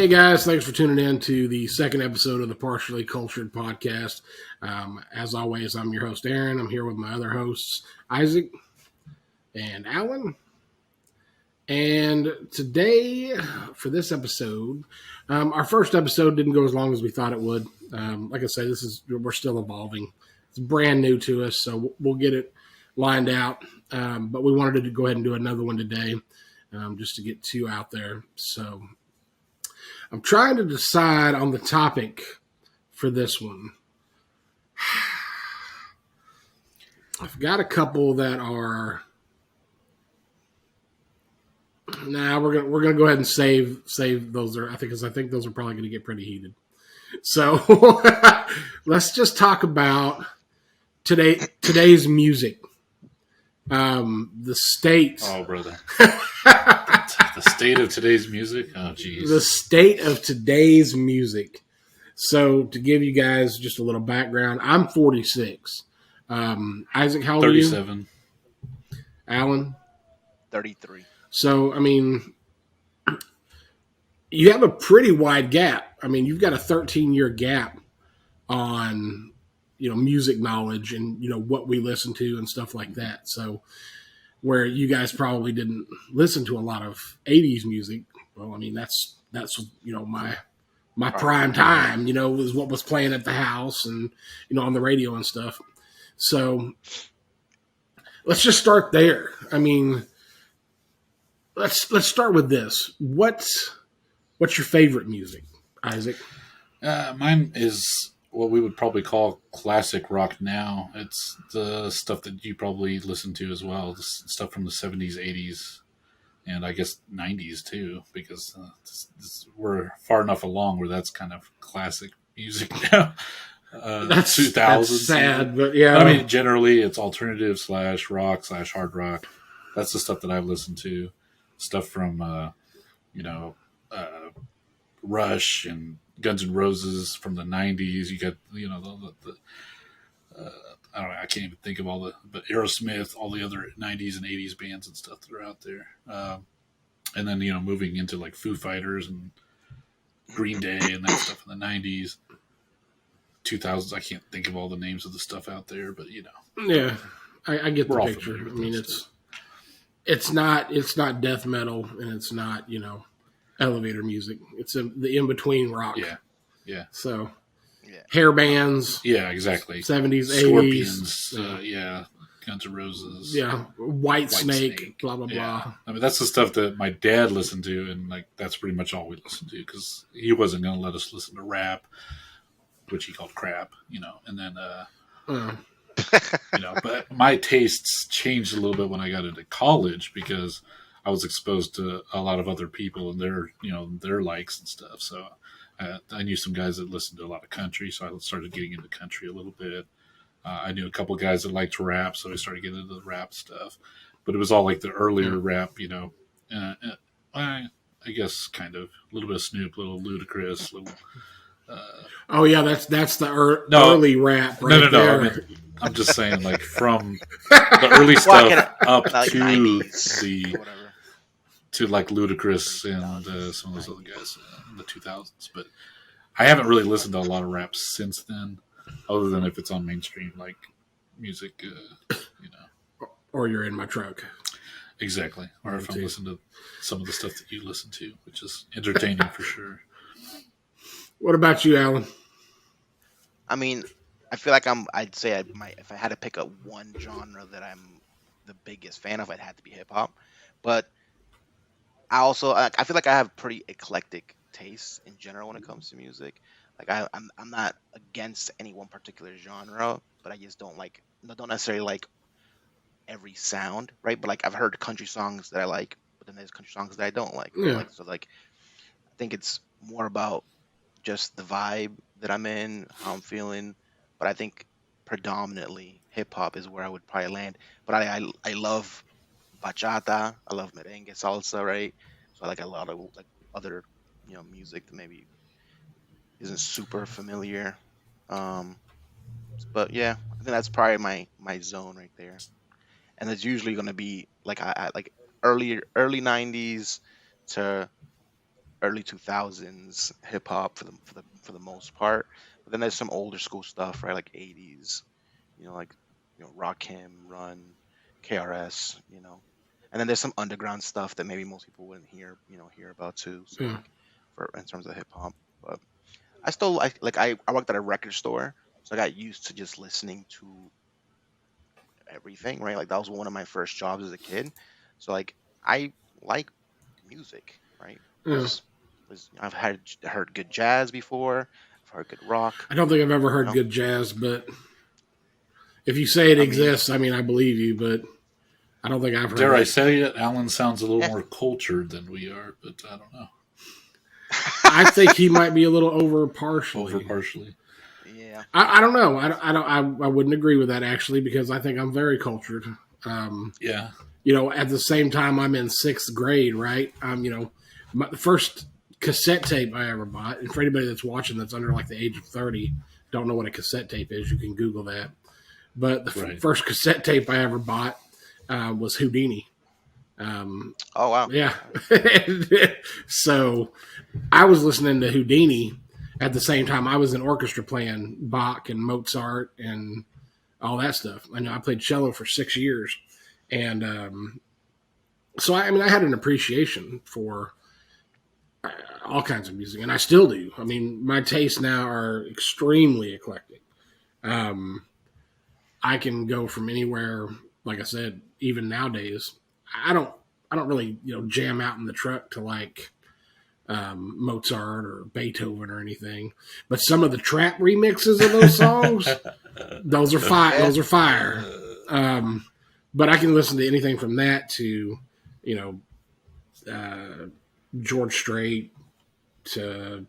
Hey guys, thanks for tuning in to the second episode of the Partially Cultured podcast. As always, I'm your host, Aaron. I'm here with my other hosts, Isaac and Alan. And today, for this episode, our first episode didn't go as long as we thought it would. Like I say, we're still evolving. It's brand new to us, so we'll get it lined out. But we wanted to go ahead and do another one today, just to get two out there. So I'm trying to decide on the topic for this one. I've got a couple that are. We're gonna go ahead and save those. I think those are probably going to get pretty heated. So let's just talk about today's music. The state. Oh, brother. The state of today's music? Oh, geez. The state of today's music. So, to give you guys just a little background, I'm 46. Isaac, how old 37. are you? Alan? 33. So, I mean, you have a pretty wide gap. I mean, you've got a 13-year gap on, music knowledge and, what we listen to and stuff like that. So, where you guys probably didn't listen to a lot of 80s music. Well, I mean, that's my prime time, was what was playing at the house and, on the radio and stuff. So let's just start there. I mean, let's start with this. What's your favorite music, Isaac? Mine is what we would probably call classic rock now. It's the stuff that you probably listen to as well, the stuff from the 70s, 80s, and I guess 90s too, because we're far enough along where that's kind of classic music now. That's 2000s. That's sad, but yeah. I mean, generally it's alternative / rock / hard rock. That's the stuff that I've listened to. Stuff from, Rush and Guns N' Roses from the 90s. You got, I don't know, I can't even think of but Aerosmith, all the other 90s and 80s bands and stuff that are out there. And then, moving into like Foo Fighters and Green Day and that stuff in the 90s. 2000s, I can't think of all the names of the stuff out there, but Yeah, I get the We're all picture. familiar I with mean, this it's not death metal and it's not, elevator music. It's the in-between rock. Yeah. So, Yeah. hair bands. Yeah, exactly. 70s, 80s. Scorpions, Guns N' Roses. Yeah, White Snake, blah, blah, Yeah. blah. I mean, that's the stuff that my dad listened to, and like that's pretty much all we listened to because he wasn't going to let us listen to rap, which he called crap, and then, but my tastes changed a little bit when I got into college because I was exposed to a lot of other people and their likes and stuff. So I knew some guys that listened to a lot of country, so I started getting into country a little bit. I knew a couple guys that liked rap, so I started getting into the rap stuff. But it was all like the earlier rap, I guess kind of a little bit of Snoop, a little Ludacris, a little. Oh yeah, that's the early rap right there. I mean, I'm just saying, like from the early stuff up like to 90s, to like Ludacris and some of those other guys in the 2000s. But I haven't really listened to a lot of rap since then, other than if it's on mainstream like music, Or you're in my truck. Exactly. Or if I'm listening to some of the stuff that you listen to, which is entertaining for sure. What about you, Alan? I mean, I feel like I'd say if I had to pick up one genre that I'm the biggest fan of, it had to be hip hop. But I feel like I have pretty eclectic tastes in general when it comes to music. Like I'm not against any one particular genre, but I just don't necessarily like every sound, right? But like I've heard country songs that I like, but then there's country songs that I don't like. Yeah. I think it's more about just the vibe that I'm in, how I'm feeling. But I think predominantly hip hop is where I would probably land. But I love bachata, I love merengue, salsa, right? So I like a lot of like other music that maybe isn't super familiar. But yeah, I think that's probably my zone right there. And it's usually going to be like I like early 90s to early 2000s hip hop for the most part. But then there's some older school stuff, right? Like 80s, like Rakim, Run, KRS, and then there's some underground stuff that maybe most people wouldn't hear about too. So Yeah. like for in terms of hip hop, but I still I worked at a record store, so I got used to just listening to everything, right? Like that was one of my first jobs as a kid. So like I like music, right? Yeah. I've heard good jazz before. I've heard good rock. I don't think I've ever You heard know, good jazz, but if you say it I mean, exists, I mean, I believe you, but I don't think I've heard Dare I it. say it? Alan sounds a little yeah. more cultured than we are, but I don't know. I think he might be a little over partially. Over partially. Yeah. I don't know. I wouldn't agree with that actually because I think I'm very cultured. Yeah. At the same time, I'm in sixth grade, right? The first cassette tape I ever bought, and for anybody that's watching that's under like the age of 30, don't know what a cassette tape is, you can Google that. But the Right. first cassette tape I ever bought was Houdini. Oh wow. Yeah. So I was listening to Houdini at the same time I was in orchestra playing Bach and Mozart and all that stuff. I know I played cello for 6 years. And so, I had an appreciation for all kinds of music, and I still do. I mean, my tastes now are extremely eclectic. I can go from anywhere, like I said, even nowadays. I don't really, jam out in the truck to like Mozart or Beethoven or anything. But some of the trap remixes of those songs, those are fire. Those are fire. But I can listen to anything from that to, George Strait to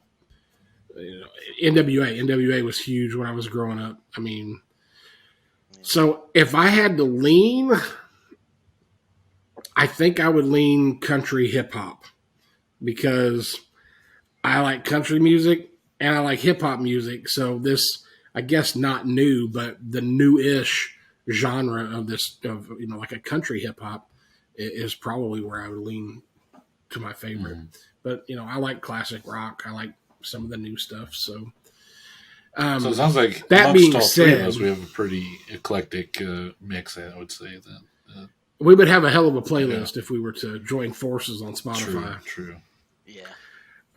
NWA. NWA was huge when I was growing up. I mean, so if I had to lean, I think I would lean country hip hop because I like country music and I like hip hop music. So this, I guess, not new, but the new-ish genre of this, like a country hip hop is probably where I would lean to my favorite. But, I like classic rock. I like some of the new stuff. So, So it sounds like that amongst being all three of said, us, we have a pretty eclectic mix, I would say. Then. we would have a hell of a playlist if we were to join forces on Spotify. True. Yeah.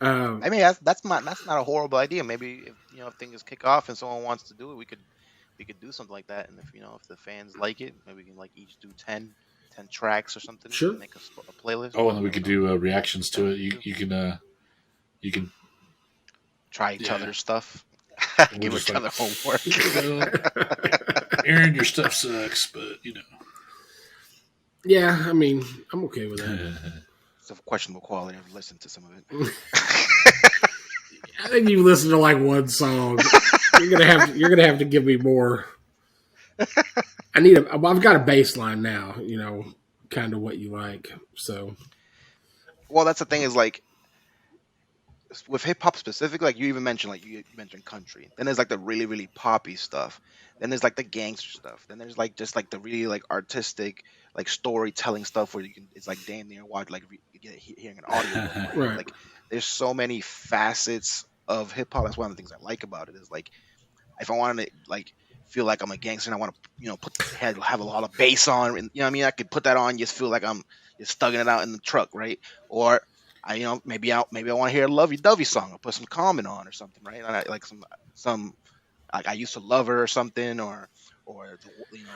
Um, I mean, that's not a horrible idea. Maybe if things kick off and someone wants to do it, we could do something like that. And if the fans like it, maybe we can like each do 10 tracks or something. Sure. Make a playlist. Oh, and then we could do reactions to it. You can Try each other's stuff. We're Give just each like, other homework. Aaron, your stuff sucks, but yeah, I mean, I'm okay with that. It's of questionable quality. I've listened to some of it. I think you've listened to like one song. You're gonna have to give me more. I've got a baseline now, kind of what you like. So, Well, that's the thing is like with hip hop specifically, like you even mentioned, like you mentioned country. Then there's like the really really poppy stuff. Then there's like the gangster stuff. Then there's like just like the really like artistic, like storytelling stuff where it's like damn near watch like hearing an audio. Right. Like there's so many facets of hip hop. That's one of the things I like about it is like if I wanted to like feel like I'm a gangster and I want to have a lot of bass on, and I could put that on, just feel like I'm just thugging it out in the truck, right? Or maybe I want to hear a lovey dovey song. I'll put some Common on or something, right? And I like some like I used to love her or something, or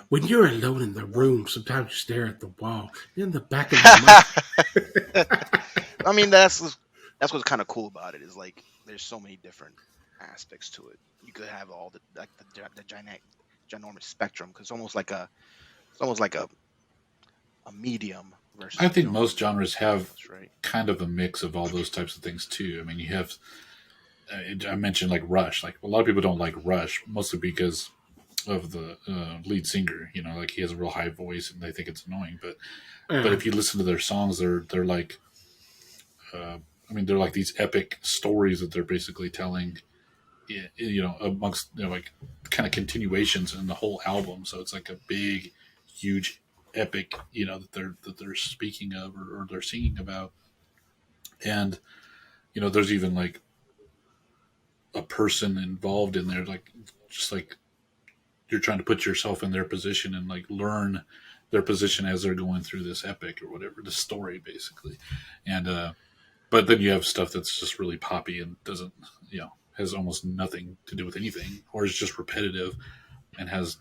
when you're alone in the room, sometimes you stare at the wall in the back of your mind. I mean, that's what's kind of cool about it is like there's so many different aspects to it. You could have all the ginormous spectrum because it's almost like a medium versus. I think most genres have right. kind of a mix of all those types of things too. I mean, you have I mentioned like Rush. Like a lot of people don't like Rush mostly because of the lead singer. Like he has a real high voice and they think it's annoying. But if you listen to their songs, they're like, they're like these epic stories that they're basically telling. Amongst like kind of continuations in the whole album. So it's like a big, huge epic, that they're speaking of or they're singing about. And there's even like a person involved in there, like just like you're trying to put yourself in their position and like learn their position as they're going through this epic or whatever, the story basically. And but then you have stuff that's just really poppy and doesn't, has almost nothing to do with anything, or is just repetitive and has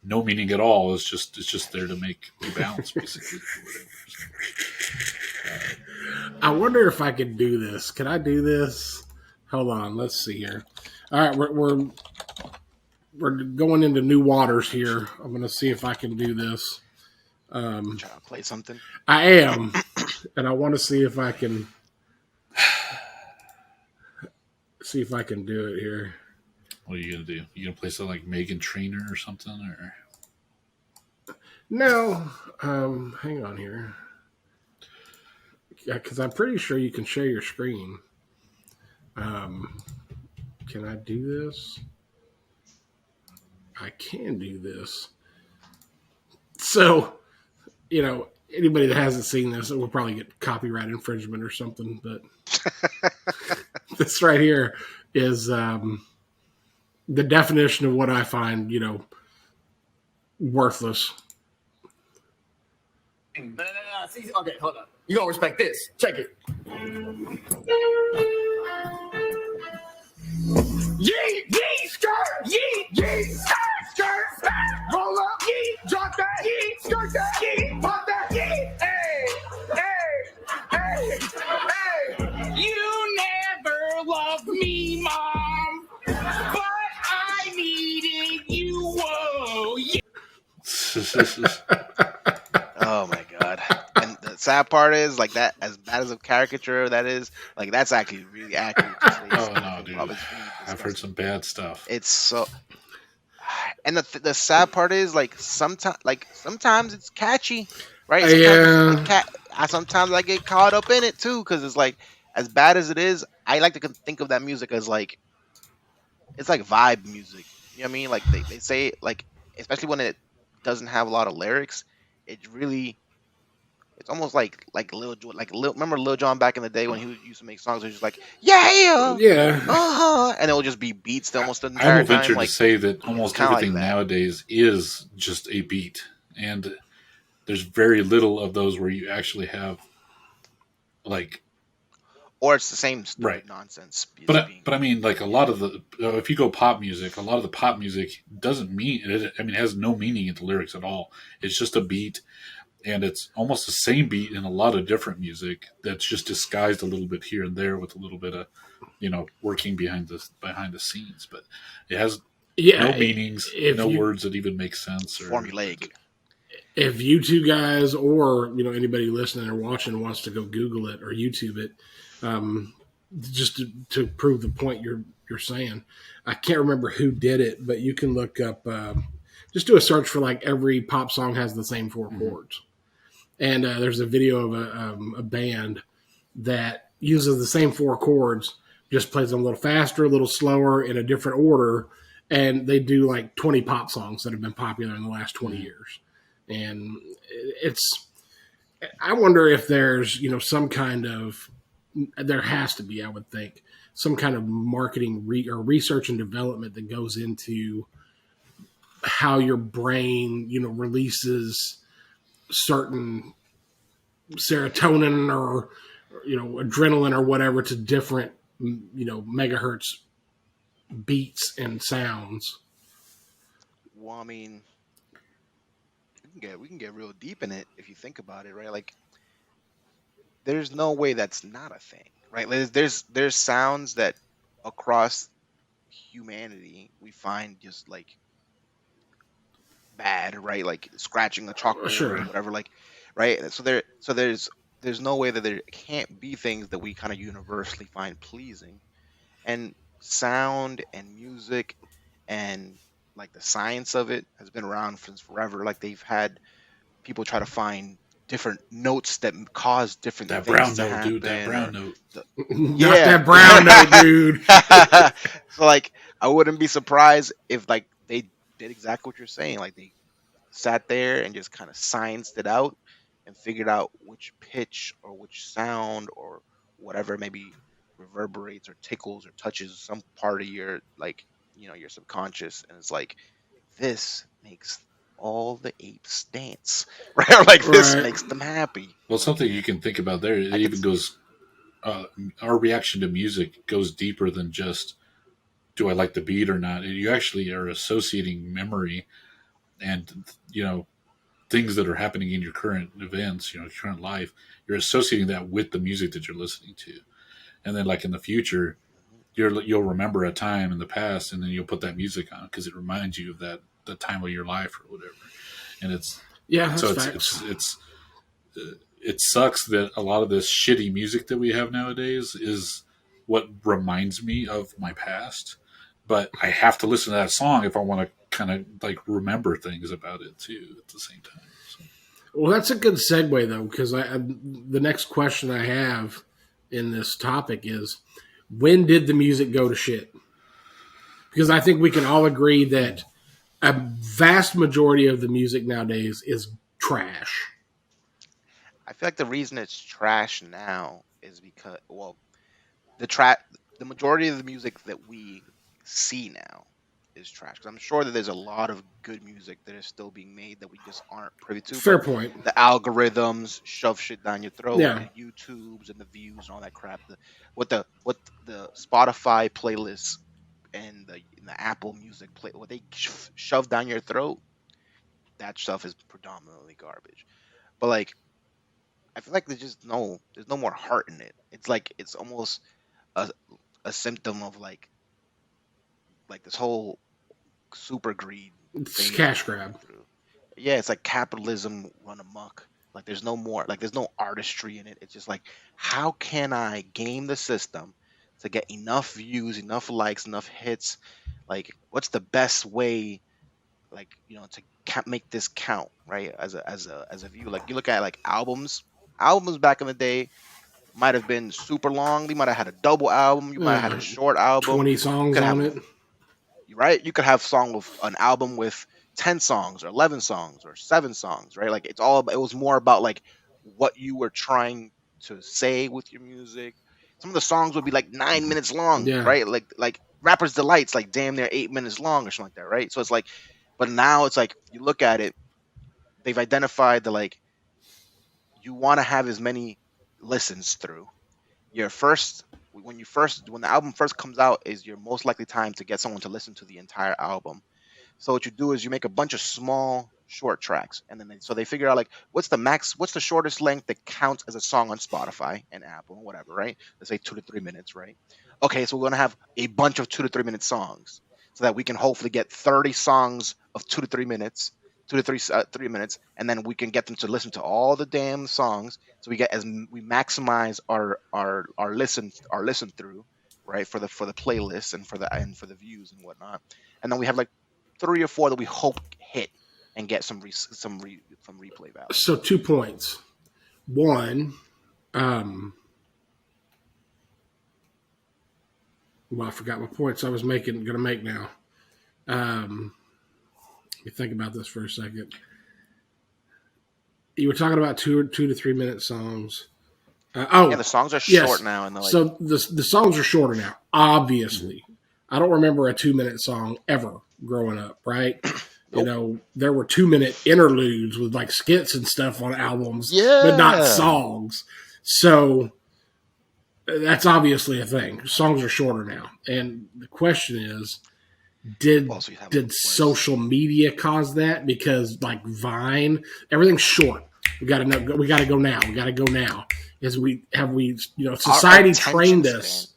no meaning at all. It's just there to make you bounce basically. Or whatever. I wonder if I could do this. Can I do this? Hold on. Let's see here. All right, we're going into new waters here. I'm going to see if I can do this. Trying to play something. I am, and I want to see if I can do it here. What are you gonna do? You gonna play something like Megan Trainor or something, or? No, hang on here. Yeah, because I'm pretty sure you can share your screen. Can I do this? I can do this. So, anybody that hasn't seen this, it will probably get copyright infringement or something. But this right here is the definition of what I find, worthless. No. See, okay, hold on. You gonna respect this. Check it. Yee, skirt, yee, skirt, roll up, yee, drop that, yee, skirt that, yee, pop that, yee, hey. You never loved me, Mom, but I needed you, whoa, yeah. Oh my god! And the sad part is, like, that, as bad as a caricature that is, like, that's actually really accurate. Oh no, dude! I've heard some bad stuff. It's so, and the sad part is, like, sometimes it's catchy, right? Sometimes I get caught up in it too, because it's like, as bad as it is, I like to think of that music as like, it's like vibe music. You know what I mean? Like they say, like, especially when it doesn't have a lot of lyrics, it's almost like Lil Jon, remember Lil Jon back in the day when he used to make songs where he was just like, Yeah. and it will just be beats the almost the I entire will venture time. to say that almost kinda like everything that. nowadays is just a beat, and there's very little of those where you actually have like. Or it's the same stupid Right. nonsense. But I mean, like, a lot of the, if you go pop music, a lot of the pop music doesn't mean it. I mean, it has no meaning in the lyrics at all. It's just a beat, and it's almost the same beat in a lot of different music that's just disguised a little bit here and there with a little bit of, working behind the scenes. But it has no meanings, no words that even make sense. Or formulaic. If you two guys, or anybody listening or watching, wants to go Google it or YouTube it, just to prove the point you're saying, I can't remember who did it, but you can look up, just do a search for, like, every pop song has the same four chords, and there's a video of a band that uses the same four chords, just plays them a little faster, a little slower, in a different order, and they do like 20 pop songs that have been popular in the last 20 years. And I wonder if there's, some kind of, there has to be, I would think, some kind of marketing or research and development that goes into how your brain, releases certain serotonin or, adrenaline or whatever to different, megahertz beats and sounds. Well, I mean, we can get real deep in it if you think about it, right? Like, there's no way that's not a thing, right? Like, there's sounds that across humanity we find just like bad, right? Like scratching a chalkboard Sure. or whatever, like, right? So there's no way that there can't be things that we kind of universally find pleasing, and sound and music and, like, the science of it has been around since forever. Like, they've had people try to find different notes that cause different that things brown to note, happen. dude. That brown note. Not that brown note, dude. So, like, I wouldn't be surprised if, like, they did exactly what you're saying. Like, they sat there and just kind of scienced it out and figured out which pitch or which sound or whatever maybe reverberates or tickles or touches some part of your like your subconscious, and it's like this makes all the apes dance, right? Or like this Right. makes them happy. Well, something you can think about there. It Like even it's goes. Our reaction to music goes deeper than just do I like the beat or not. You actually are associating memory and things that are happening in your current events, your current life. You're associating that with the music that you're listening to, and then like in the future, you'll remember a time in the past, and then you'll put that music on because it reminds you of that the time of your life or whatever. And it's Yeah, that's so facts. it sucks that a lot of this shitty music that we have nowadays is what reminds me of my past. But I have to listen to that song if I want to kind of like remember things about it too at the same time. So, Well, that's a good segue though, because the next question I have in this topic is, when did the music go to shit? Because I think we can all agree that a vast majority of the music nowadays is trash. I feel like the reason it's trash now is because the majority of the music that we see now is trash. Because I'm sure that there's a lot of good music that is still being made that we just aren't privy to. Fair But point. the algorithms shove shit down your throat, Yeah. and YouTubes and the views and all that crap. What the Spotify playlists and the Apple Music play, what they shove down your throat, that stuff is predominantly garbage. But like, I feel like there's no more heart in it. It's like it's almost a a symptom of like this whole super greed It's phase cash we're going grab. through. Yeah, it's like capitalism run amok. Like there's no artistry in it. It's just like, how can I game the system to get enough views, enough likes, enough hits? Like, what's the best way, like to make this count, right? As a view, like you look at like albums. Albums back in the day might have been super long. You might have had a double album. You might have had a Uh, short album. 20 You songs could on have it. right? You could have song with an album with 10 songs or 11 songs or 7 songs, right? Like it was more about like what you were trying to say with your music. Some of the songs would be like 9 minutes long, Yeah. right? Like Rapper's Delight's like damn near 8 minutes long or something like that, right? So it's like, but now it's like you look at it, they've identified that like you want to have as many listens through your first when the album first comes out is your most likely time to get someone to listen to the entire album. So what you do is you make a bunch of small short tracks, and then so they figure out like what's the shortest length that counts as a song on Spotify and Apple and whatever, right? Let's say 2 to 3 minutes, right? Okay, so we're gonna have a bunch of 2 to 3 minute songs, so that we can hopefully get 30 songs of 2 to 3 minutes, 3 minutes, and then we can get them to listen to all the damn songs. So we maximize our listen through, right, for the playlist and for the views and whatnot, and then we have like 3 or 4 that we hope hit and get some replay value. So 2 points. One, well, I forgot my points I was going to make now. Let me think about this for a second. You were talking about 2 to 3 minute songs. Yeah, the songs are yes. short now, and So the songs are shorter now. Obviously, I don't remember a 2 minute song ever growing up. Right? Nope. There were 2 minute interludes with like skits and stuff on albums, Yeah. but not songs. So that's obviously a thing. Songs are shorter now, and the question is, did Also, you have did worse. social media cause that? Because like Vine, everything's short. We got to know. We got to go now. We got to go now. Society attention trained span. us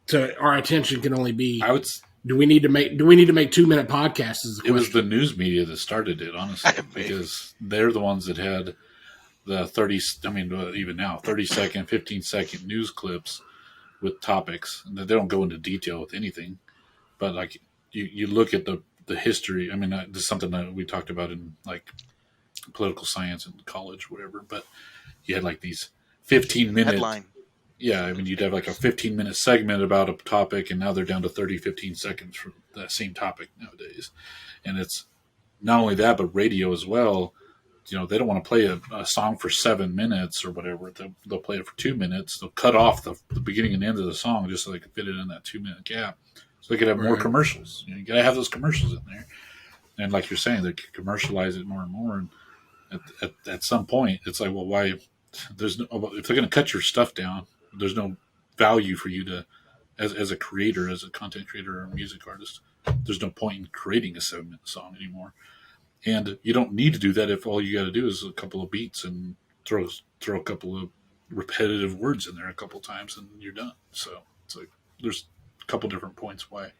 to our attention can only be. I would. Do we need to make 2-minute podcasts? Is the It was question. the news media that started it, honestly, because they're the ones that had the 30. I mean, even now, 30-second, 15-second news clips with topics, and they don't go into detail with anything. But like you look at the history. I mean, this is something that we talked about in like political science in college, whatever. But you had like these 15-minute Headline. Yeah, I mean, you'd have like a 15-minute segment about a topic, and now they're down to 15 seconds for that same topic nowadays. And it's not only that, but radio as well. they don't want to play a song for 7 minutes or whatever. They'll play it for 2 minutes. They'll cut off the beginning and end of the song just so they can fit it in that 2 minute gap. So they could have more Right. commercials. You got to have those commercials in there. And like you're saying, they could commercialize it more and more. And at some point, it's like, well, why? There's no, if they're going to cut your stuff down, there's no value for you to, as a creator, as a content creator or a music artist. There's no point in creating a 7 minute song anymore. And you don't need to do that if all you got to do is a couple of beats and throw a couple of repetitive words in there a couple times and you're done. So it's like there's a couple different points why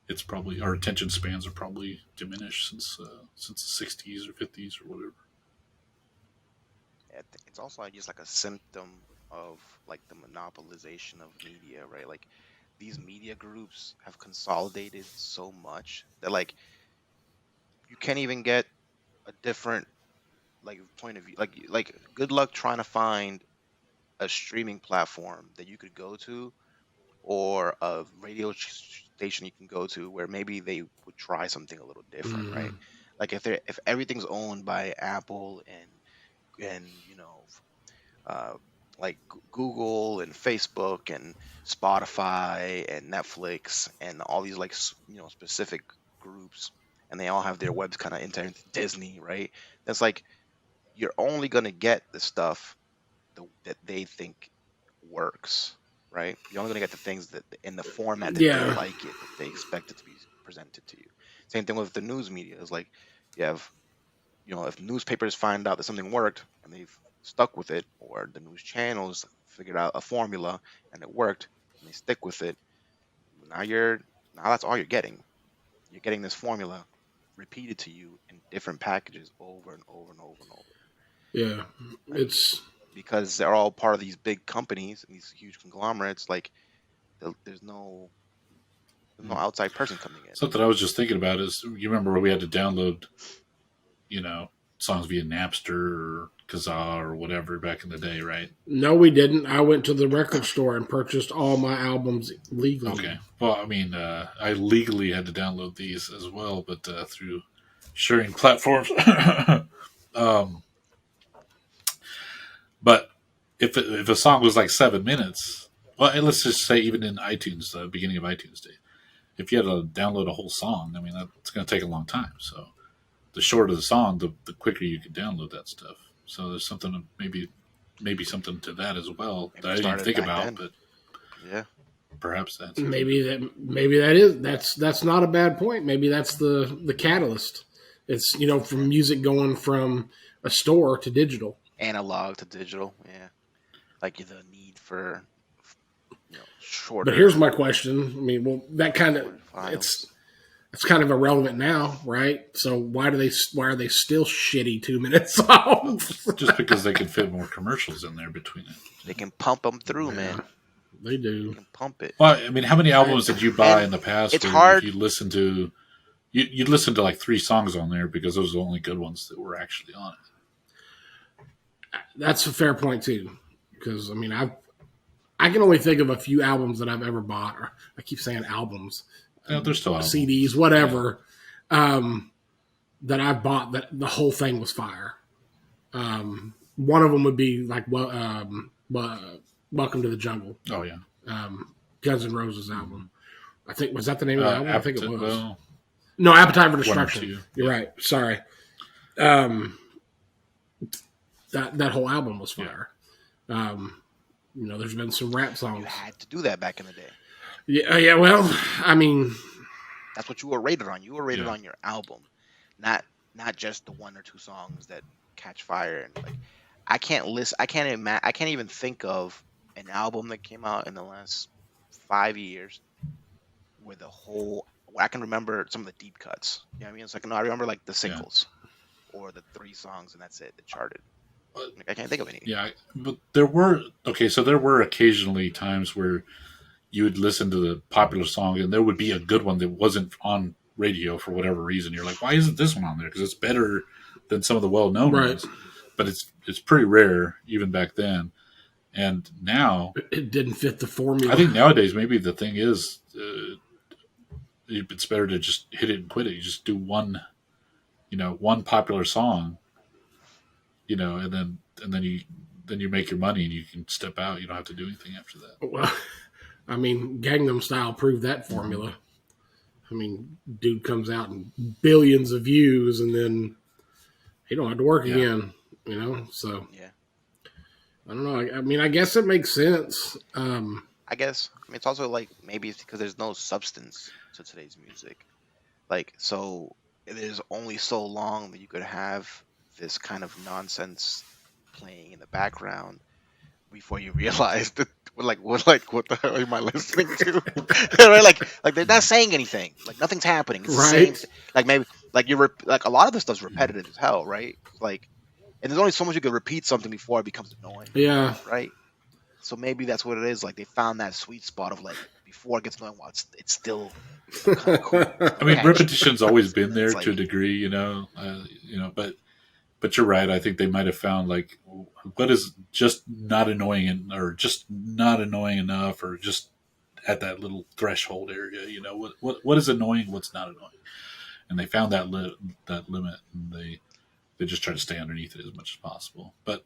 it's probably our attention spans are probably diminished since the 60s or 50s or whatever. I think it's also just like a symptom of like the monopolization of media, right? Like these media groups have consolidated so much that like you can't even get a different like point of view. Like good luck trying to find a streaming platform that you could go to or a radio station you can go to where maybe they would try something a little different, right? Like if everything's owned by Apple and like Google and Facebook and Spotify and Netflix and all these like specific groups, and they all have their webs kind of into Disney, right? That's like you're only gonna get the stuff that they think works, right? You're only gonna get the things that in the format that Yeah. they like it, that they expect it to be presented to you. Same thing with the news media. It's like you have, if newspapers find out that something worked and they've stuck with it, or the news channels figured out a formula and it worked and they stick with it. Now that's all you're getting. You're getting this formula repeated to you in different packages over and over and over and over. Yeah, it's Because they're all part of these big companies and these huge conglomerates. Like there's no outside person coming in. Something I was just thinking about is, you remember where we had to download, songs via Napster or Kazaa or whatever back in the day, right? no, we didn't. I went to the record store and purchased all my albums legally. Okay. Well, I mean, I legally had to download these as well, but through sharing platforms. But if a song was like 7 minutes, well, and let's just say even in iTunes, the beginning of iTunes day, if you had to download a whole song, I mean, that's going to take a long time. So the shorter the song, the quicker you can download that stuff. So there's something, maybe something to that as well Maybe that I didn't started think back about, then. but Yeah. perhaps that's that's not a bad point. Maybe that's the catalyst. It's from music going from a store to digital. Analog to digital. Yeah. Like the need for shorter. But here's my question. I mean, well, that kind of files. it's kind of irrelevant now, right? So why are they still shitty 2-minute songs? just because they can fit more commercials in there between it. They can pump them through, man. They do. They can pump it. Well, I mean, how many albums did you buy And in the past? it's where hard- You listen to, you'd listen to like 3 songs on there because those are the only good ones that were actually on it. That's a fair point too, because I mean, I can only think of a few albums that I've ever bought. Or I keep saying albums, Yeah, there's still albums. CDs, whatever, that I've bought that the whole thing was fire. One of them would be like Welcome to the Jungle, Oh yeah. Guns N' Roses album. I think was that the name of the album? I think it was. Well, No, Appetite for or Destruction. two. You're right. Sorry. That whole album was fire. There's been some rap You songs. had to do that back in the day. Yeah. Well, I mean, That's what you were rated on. You were rated Yeah. on your album, not just the 1 or 2 songs that catch fire. And like, I can't even think of an album that came out in the last 5 years where I can remember some of the deep cuts. You know what I mean? It's like, no, I remember like the singles or the 3 songs and that's it that charted. Like, I can't think of any. Yeah, but there were occasionally times where you would listen to the popular song and there would be a good one that wasn't on radio for whatever reason. You're like, why isn't this one on there? Because it's better than some of the well-known Right. ones. But it's pretty rare even back then. And now, it didn't fit the formula. I think nowadays maybe the thing is it's better to just hit it and quit it. You just do one popular song you know, and then you make your money and you can step out. You don't have to do anything after that. Well, I mean, Gangnam Style proved that formula. I mean, dude comes out and billions of views, and then he don't have to work again. You know, so Yeah. I don't know. I mean, I guess it makes sense. I guess. I mean, it's also like maybe it's because there's no substance to today's music. Like, so there's only so long that you could have this kind of nonsense playing in the background before you realize that, what the hell am I listening to? Right? Like they're not saying anything. Like nothing's happening. It's the same. Right. Like maybe like like a lot of this stuff's repetitive as hell, right? Like, and there's only so much you can repeat something before it becomes annoying, Yeah. right? So maybe that's what it is. Like they found that sweet spot of like before it gets annoying, while it's still kind of cool. I mean, Catchy. repetition's always been there It's like- to a degree, you know, but you're right. I think they might have found like what is just not annoying or just not annoying enough, or just at that little threshold area. You know, what is annoying, what's not annoying, and they found that limit, and they just try to stay underneath it as much as possible. But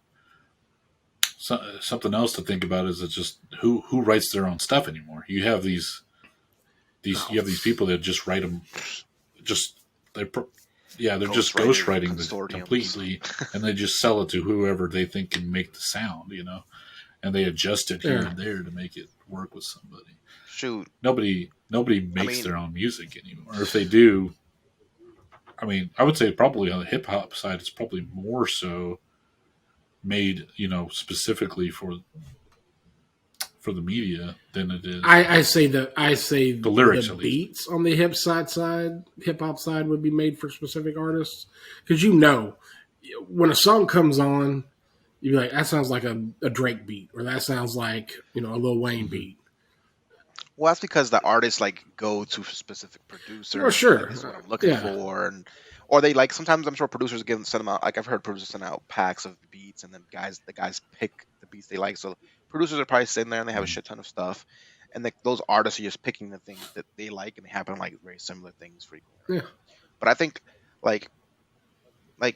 something else to think about is it's just who writes their own stuff anymore. You have these you have these people that just write them, they're just ghostwriting consortiums. completely, and they just sell it to whoever they think can make the sound, you know, and they adjust it here and there to make it work with somebody. Shoot, Nobody makes mean- their own music anymore. Or if they do, I mean, I would say probably on the hip hop side, it's probably more so made, you know, specifically for the media than it is. I say the lyrics, the at least. beats on the hip hop side would be made for specific artists, because you know when a song comes on, you're like, that sounds like a Drake beat, or that sounds like, you know, a Lil Wayne beat. well, that's because the artists like go to specific producers. Well, sure. Like, this is what I'm looking Yeah. for, or they like sometimes I'm sure producers send them out. Like I've heard producers send out packs of beats, and then the guys pick the beats they like. So producers are probably sitting there and they have a shit ton of stuff, and those artists are just picking the things that they like, and they happen to like very similar things frequently. Yeah. But I think like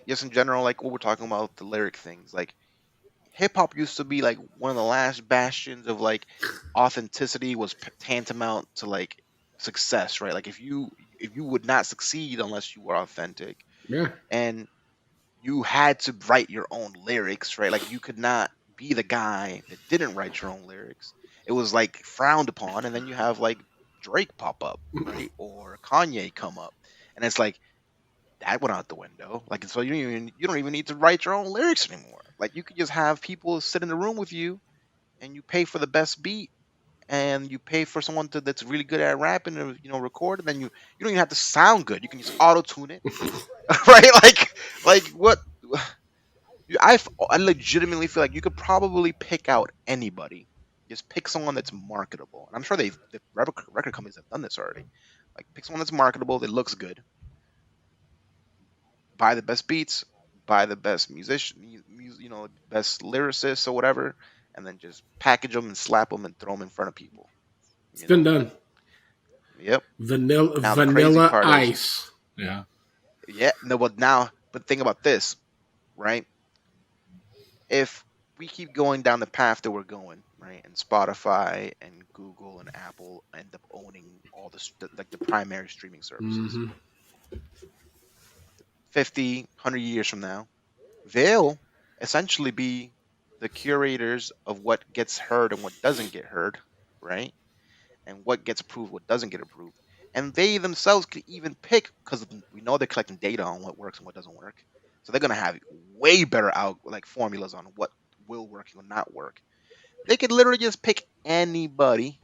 just in general, like what we're talking about, the lyric things, like hip hop used to be like one of the last bastions of like authenticity, was tantamount to like success, right? Like if you would not succeed unless you were authentic, Yeah. and you had to write your own lyrics, right? Like you could not be the guy that didn't write your own lyrics. It was like frowned upon, and then you have like Drake pop up, right? Or Kanye come up, and it's like that went out the window. Like, so you don't even need to write your own lyrics anymore. Like you could just have people sit in the room with you, and you pay for the best beat, and you pay for someone that's really good at rapping to, you know, record, and then you don't even have to sound good. You can just auto tune it, right? Like what? I legitimately feel like you could probably pick out anybody. Just pick someone that's marketable, and I'm sure the record companies have done this already. Like pick someone that's marketable, that looks good. Buy the best beats, buy the best musician, you know, best lyricists or whatever, and then just package them and slap them and throw them in front of people. It's been done. Yep. Vanilla Now, the crazy part is- Ice. Yeah. Yeah. No, but think about this, right? If we keep going down the path that we're going, right, and Spotify and Google and Apple end up owning all the primary streaming services, Mhm. 50, 100 years from now, they'll essentially be the curators of what gets heard and what doesn't get heard, right? And what gets approved, what doesn't get approved. And they themselves could even pick, because we know they're collecting data on what works and what doesn't work. So they're going to have way better formulas on what will work and will not work. They could literally just pick anybody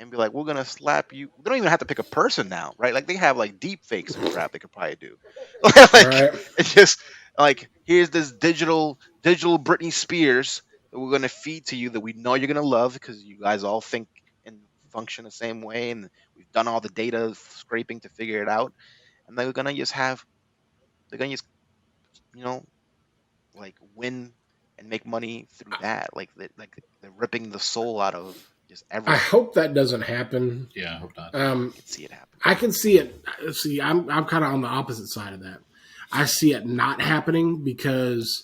and be like, we're going to slap you. They don't even have to pick a person now, right? Like they have like deep fakes in rap they could probably do. Like, Right. it's just like, here's this digital Britney Spears that we're going to feed to you that we know you're going to love, because you guys all think and function the same way, and we've done all the data scraping to figure it out. And they're going to just you know, like win and make money through that. Like they're ripping the soul out of just I everyone. hope that doesn't happen. Yeah, I hope not. I can see it happen. I can see it. See, I'm kind of on the opposite side of that. I see it not happening because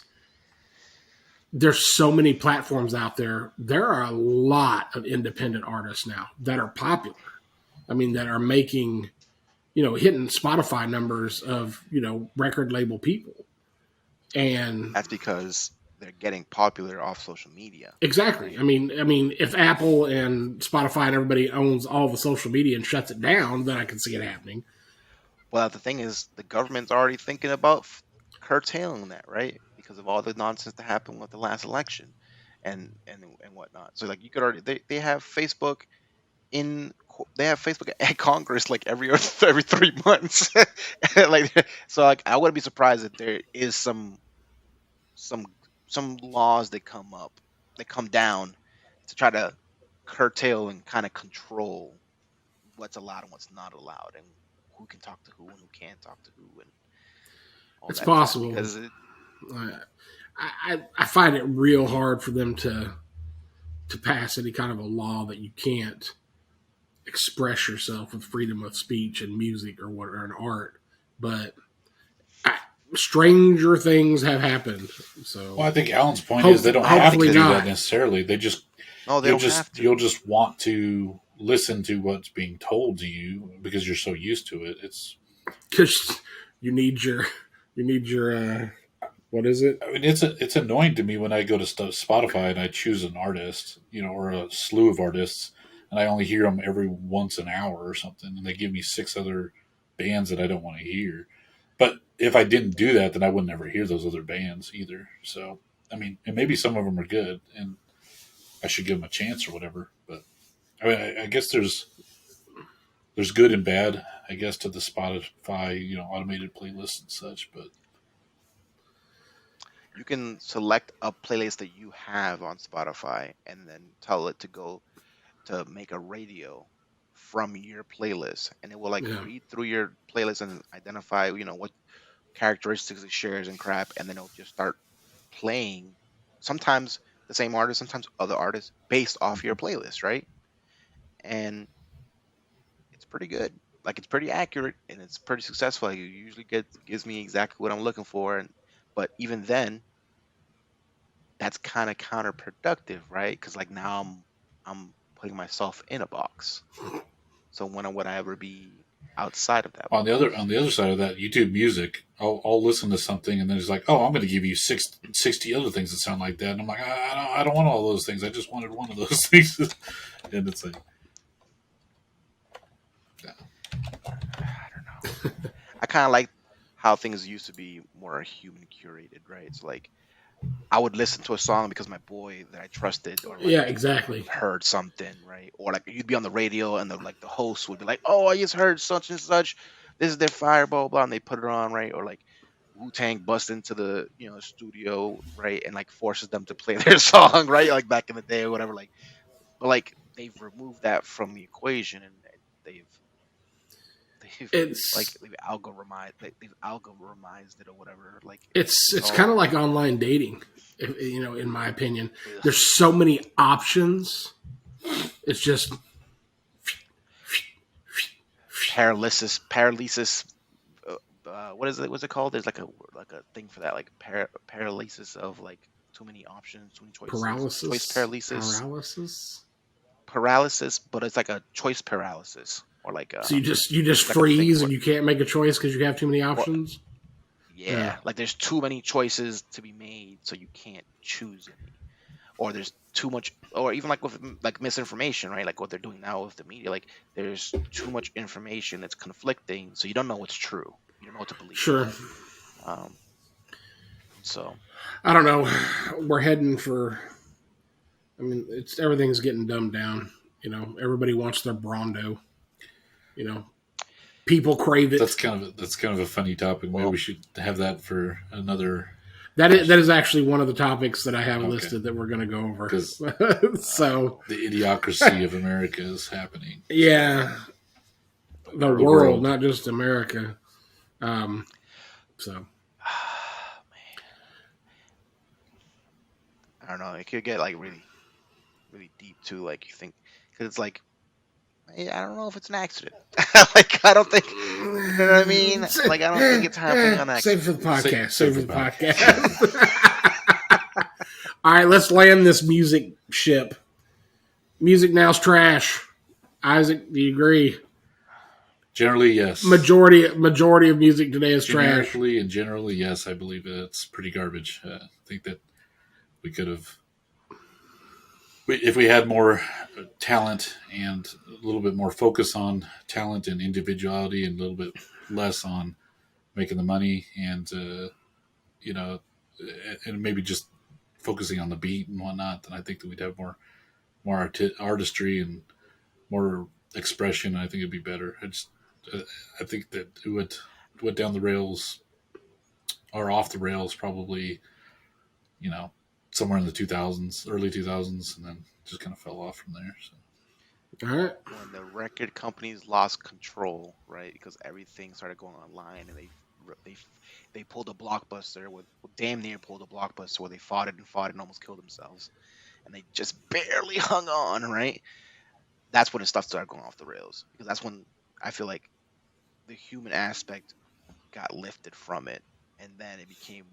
there's so many platforms out there. There are a lot of independent artists now that are popular. I mean, that are making, hitting Spotify numbers of, record label people. And That's because they're getting popular off social media. exactly. I mean, if Apple and Spotify and everybody owns all the social media and shuts it down, then I can see it happening. Well, the thing is, the government's already thinking about curtailing that, right? Because of all the nonsense that happened with the last election, and whatnot. So like you could already they have Facebook at Congress like every 3 months. Like so, like I wouldn't be surprised if there is some laws that come down to try to curtail and kind of control what's allowed and what's not allowed, and who can talk to who and who can't talk to who, and all It's that possible. because I find it real hard for them to pass any kind of a law that you can't express yourself with freedom of speech and music or an art. But stranger things have happened. So Well, I think Alan's point is they don't have to hopefully do not. that necessarily. They just no, they don't have to. you'll just want to listen to what's being told to you because you're so used to it. It's because you need your what is it? I mean, it's annoying to me when I go to Spotify and I choose an artist, or a slew of artists, and I only hear them every once an hour or something, and they give me 6 other bands that I don't want to hear. But if I didn't do that, then I would never hear those other bands either. So, I mean, and maybe some of them are good, and I should give them a chance or whatever. But I mean, I guess there's good and bad, I guess, to the Spotify, automated playlists and such. But You can select a playlist that you have on Spotify and then tell it to go to make a radio from your playlist, and it will like Yeah. read through your playlist and identify what characteristics it shares and crap, and then it'll just start playing sometimes the same artist, sometimes other artists based off your playlist, right? And it's pretty good. Like it's pretty accurate and it's pretty successful. Like, it usually gives me exactly what I'm looking for, but even then, that's kind of counterproductive, right? Because like now I'm putting myself in a box. So when would I ever be outside of that on box? the other side of that, YouTube Music, I'll listen to something and then it's like, oh, I'm going to give you 60 other things that sound like that, and I'm like, I don't want all those things. I just wanted one of those things, and it's like, I don't know. I kind of like how things used to be more human curated, right? It's like I would listen to a song because my boy that I trusted or like Yeah, exactly. heard something, right? Or like you'd be on the radio and the host would be like, "Oh, I just heard such and such. This is their fireball, blah," and they put it on, right? Or like Wu-Tang busts into the studio, right, and like forces them to play their song, right? Like back in the day or whatever. Like, but like they've removed that from the equation, and they've It's like they've algorithmized it or whatever. Like it's all- kind of like online dating, in my opinion. ugh. There's so many options. It's just paralysis. What is it? What's it called? There's like a thing for that, like paralysis of like too many options, too many choices. paralysis. Choice paralysis, but it's like a choice paralysis, or like So you just like a thing freeze where- and you can't make a choice because you have too many options. yeah, like there's too many choices to be made, so you can't choose any. Or there's too much, or even like with like misinformation, right? Like what they're doing now with the media, like there's too much information that's conflicting, so you don't know what's true. You don't know what to believe. Sure. So I don't know. We're heading for. I mean, everything's getting dumbed down. Everybody wants their Brondo. People crave it. that's kind of a funny topic. Maybe we should have that for another. That is actually one of the topics that I have Okay. listed that we're going to go over. 'Cause- So The idiocracy of America is happening. yeah, the world, world. not just America. So man, I don't know. It could get like really, really deep too. Like you think, because it's like, I don't know if it's an accident. Like I don't think, you know what I mean? Like I don't think it's happening on accident. Save it for the podcast. Save Save it for the podcast. All right, let's land this music ship. Music now's trash. Isaac, do you agree? Generally, yes. Majority of music today is trash. Generically and generally, yes. I believe it's pretty garbage. I think that we could have, if we had more talent and a little bit more focus on talent and individuality, and a little bit less on making the money, and you know, and maybe just focusing on the beat and whatnot, then I think that we'd have more artistry and more expression. I think it'd be better. I think that it went down the rails or off the rails probably, somewhere in the 2000s, early 2000s, and then just kind of fell off from there. So. All right. When the record companies lost control, right? Because everything started going online, and they pulled a blockbuster damn near pulled a blockbuster where they fought it and almost killed themselves, and they just barely hung on, right? That's when the stuff started going off the rails, because that's when I feel like the human aspect got lifted from it, and then it became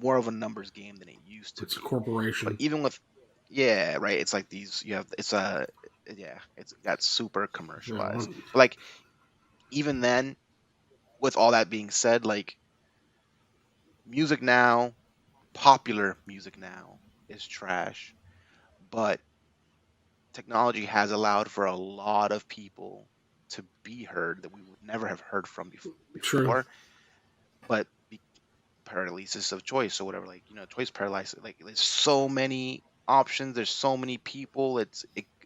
more of a numbers game than it used to It's a be. corporation. But even with right, it's like it's got super commercialized. Yeah. But like even then, with all that being said, like popular music now is trash, but technology has allowed for a lot of people to be heard that we would never have heard from before. True. But paralysis of choice or whatever, choice paralysis. Like there's so many options. There's so many people. It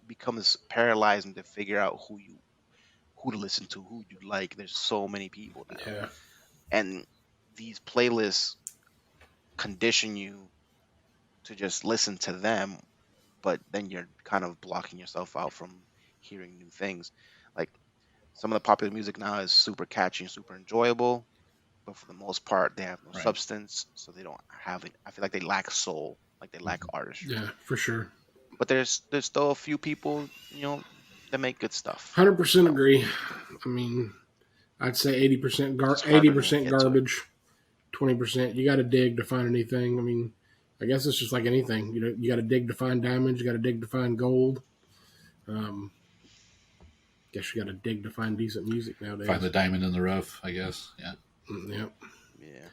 becomes paralyzing to figure out who to listen to, who you like. There's so many people now, Yeah. and these playlists condition you to just listen to them, but then you're kind of blocking yourself out from hearing new things. Like some of the popular music now is super catchy and super enjoyable, but for the most part they have no Right. substance, so they don't have it. I feel like they lack soul, like they lack artistry. Yeah, for sure. But there's still a few people, that make good stuff. 100% agree. I mean, I'd say 80% It's harder to 80% get to it. garbage, 20%. You got to dig to find anything. I mean, I guess it's just like anything. You got to dig to find diamonds. You got to dig to find gold. Guess you got to dig to find decent music nowadays. Find the diamond in the rough, I guess. Yeah. Yep. Yeah.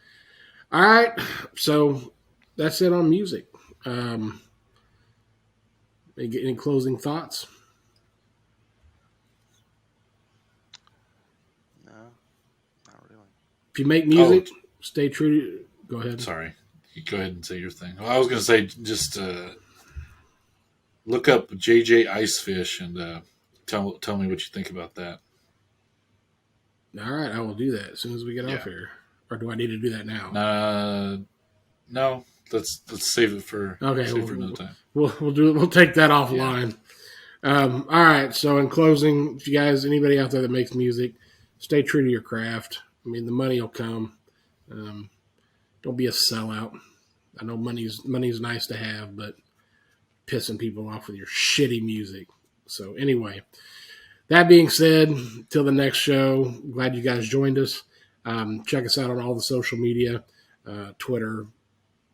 All right. So that's it on music. Any closing thoughts? No, not really. If you make music, stay true to. Go ahead. Sorry. You go ahead and say your thing. Well, I was going to say just look up JJ Icefish and tell me what you think about that. All right, I will do that as soon as we get Yeah. off here. Or do I need to do that now? No. Let's save it for another time. We'll take that offline. All right. So in closing, if you guys, anybody out there that makes music, stay true to your craft. I mean, the money will come. Don't be a sellout. I know money's nice to have, but pissing people off with your shitty music. So anyway, that being said, till the next show, glad you guys joined us. Check us out on all the social media, Twitter,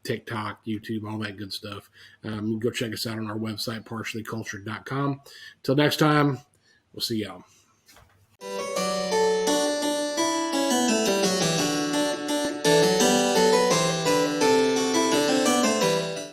TikTok, YouTube, all that good stuff. You can go check us out on our website, partiallycultured.com. Till next time, we'll see y'all.